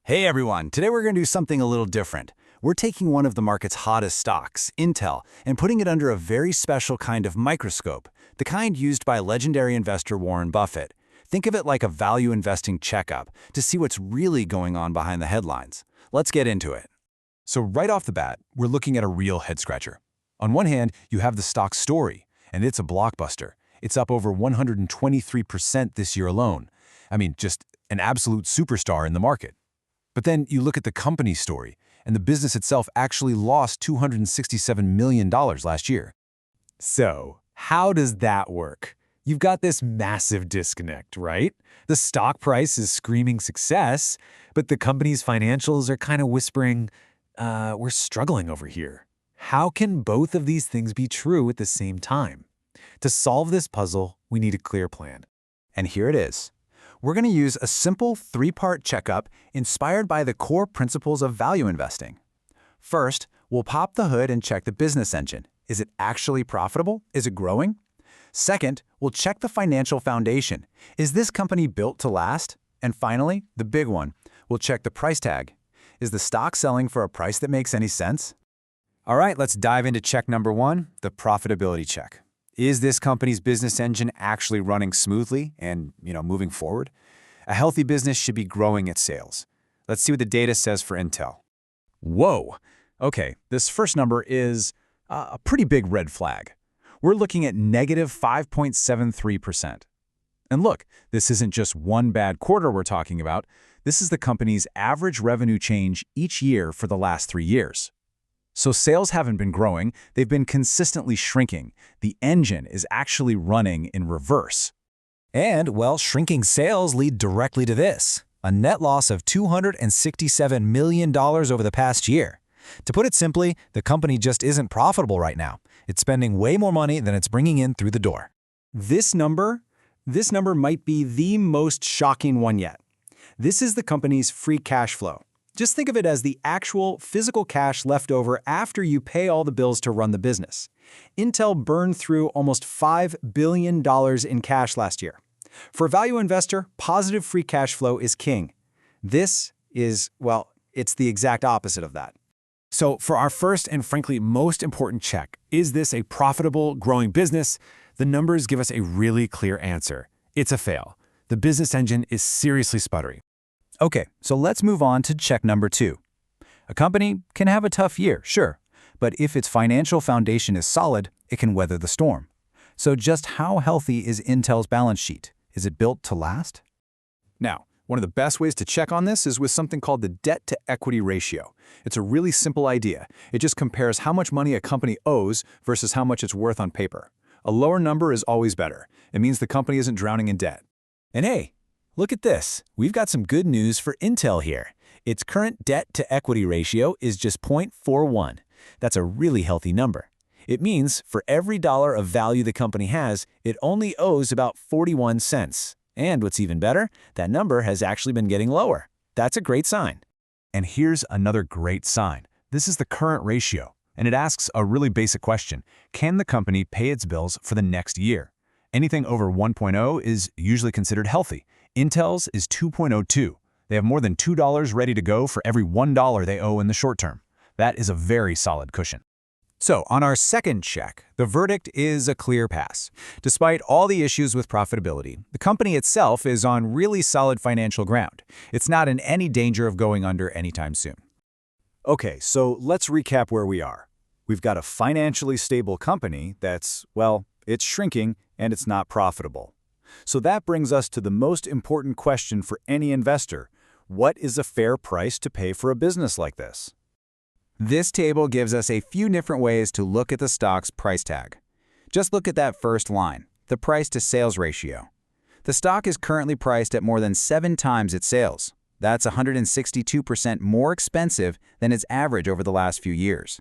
Hey everyone, today we're going to do something a little different. We're taking one of the market's hottest stocks, Intel, and putting it under a very special kind of microscope, the kind used by legendary investor Warren Buffett. Think of it like a value investing checkup to see what's really going on behind the headlines. Let's get into it. So right off the bat, we're looking at a real head-scratcher. On one hand, you have the stock story, and it's a blockbuster. It's up over 123% this year alone. I mean, just an absolute superstar in the market. But then you look at the company story, and the business itself actually lost $267 million last year. So, how does that work? You've got this massive disconnect, right? The stock price is screaming success, but the company's financials are kind of whispering, we're struggling over here. How can both of these things be true at the same time? To solve this puzzle, we need a clear plan. And here it is. We're going to use a simple three-part checkup inspired by the core principles of value investing. First, we'll pop the hood and check the business engine. Is it actually profitable? Is it growing? Second, we'll check the financial foundation. Is this company built to last? And finally, the big one, we'll check the price tag. Is the stock selling for a price that makes any sense? All right, let's dive into check number one, the profitability check. Is this company's business engine actually running smoothly and, moving forward? A healthy business should be growing its sales. Let's see what the data says for Intel. Whoa! Okay, this first number is a pretty big red flag. We're looking at negative 5.73%. And look, this isn't just one bad quarter we're talking about. This is the company's average revenue change each year for the last 3 years. So sales haven't been growing, they've been consistently shrinking. The engine is actually running in reverse. And, well, shrinking sales lead directly to this, a net loss of $267 million over the past year. To put it simply, the company just isn't profitable right now. It's spending way more money than it's bringing in through the door. This number might be the most shocking one yet. This is the company's free cash flow. Just think of it as the actual physical cash left over after you pay all the bills to run the business. Intel burned through almost $5 billion in cash last year. For a value investor, positive free cash flow is king. This is, well, it's the exact opposite of that. So for our first and frankly most important check, is this a profitable, growing business? The numbers give us a really clear answer. It's a fail. The business engine is seriously sputtering. Okay, so let's move on to check number two. A company can have a tough year, sure, but if its financial foundation is solid, it can weather the storm. So just how healthy is Intel's balance sheet? Is it built to last? Now, one of the best ways to check on this is with something called the debt-to-equity ratio. It's a really simple idea. It just compares how much money a company owes versus how much it's worth on paper. A lower number is always better. It means the company isn't drowning in debt. And hey, look at this. We've got some good news for Intel here. Its current debt-to-equity ratio is just 0.41. That's a really healthy number. It means for every dollar of value the company has, it only owes about 41 cents. And what's even better, that number has actually been getting lower. That's a great sign. And here's another great sign. This is the current ratio, and it asks a really basic question. Can the company pay its bills for the next year? Anything over 1.0 is usually considered healthy. Intel's is 2.02. They have more than $2 ready to go for every $1 they owe in the short term. That is a very solid cushion. So, on our second check, the verdict is a clear pass. Despite all the issues with profitability, the company itself is on really solid financial ground. It's not in any danger of going under anytime soon. Okay, so let's recap where we are. We've got a financially stable company that's, well, it's shrinking and it's not profitable. So that brings us to the most important question for any investor. What is a fair price to pay for a business like this? This table gives us a few different ways to look at the stock's price tag. Just look at that first line, the price-to-sales ratio. The stock is currently priced at more than 7 times its sales. That's 162% more expensive than its average over the last few years.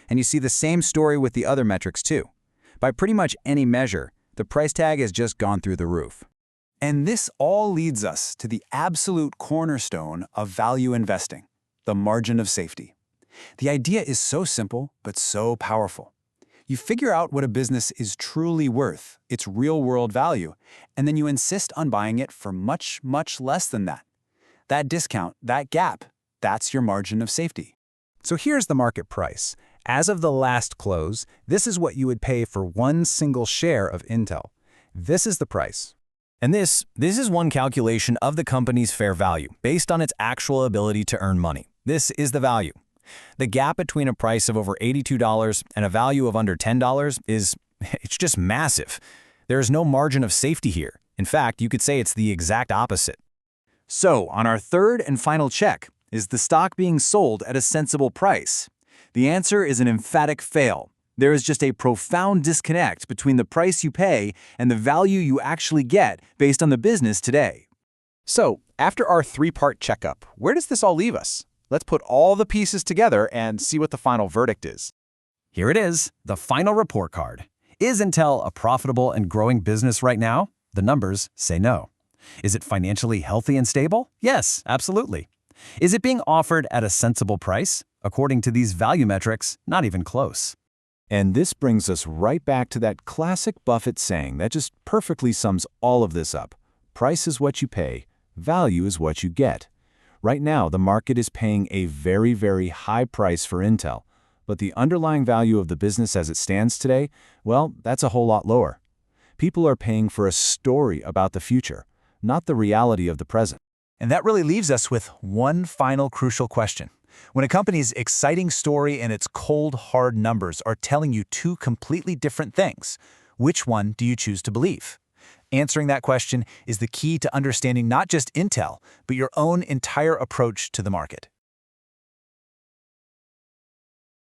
And you see the same story with the other metrics too. By pretty much any measure, the price tag has just gone through the roof. And this all leads us to the absolute cornerstone of value investing, the margin of safety. The idea is so simple, but so powerful. You figure out what a business is truly worth, its real-world value, and then you insist on buying it for much, much less than that. That discount, that gap, That's your margin of safety. So here's the market price. As of the last close, this is what you would pay for one single share of Intel. This is the price. And this is one calculation of the company's fair value, based on its actual ability to earn money. This is the value. The gap between a price of over $82 and a value of under $10 it's just massive. There is no margin of safety here. In fact, you could say it's the exact opposite. So, on our third and final check, is the stock being sold at a sensible price? The answer is an emphatic fail. There is just a profound disconnect between the price you pay and the value you actually get based on the business today. So, after our three-part checkup, where does this all leave us? Let's put all the pieces together and see what the final verdict is. Here it is, the final report card. Is Intel a profitable and growing business right now? The numbers say no. Is it financially healthy and stable? Yes, absolutely. Is it being offered at a sensible price? According to these value metrics, not even close. And this brings us right back to that classic Buffett saying that just perfectly sums all of this up. Price is what you pay, value is what you get. Right now, the market is paying a very, very high price for Intel, but the underlying value of the business as it stands today, well, that's a whole lot lower. People are paying for a story about the future, not the reality of the present. And that really leaves us with one final crucial question. When a company's exciting story and its cold, hard numbers are telling you two completely different things, which one do you choose to believe? Answering that question is the key to understanding not just Intel, but your own entire approach to the market.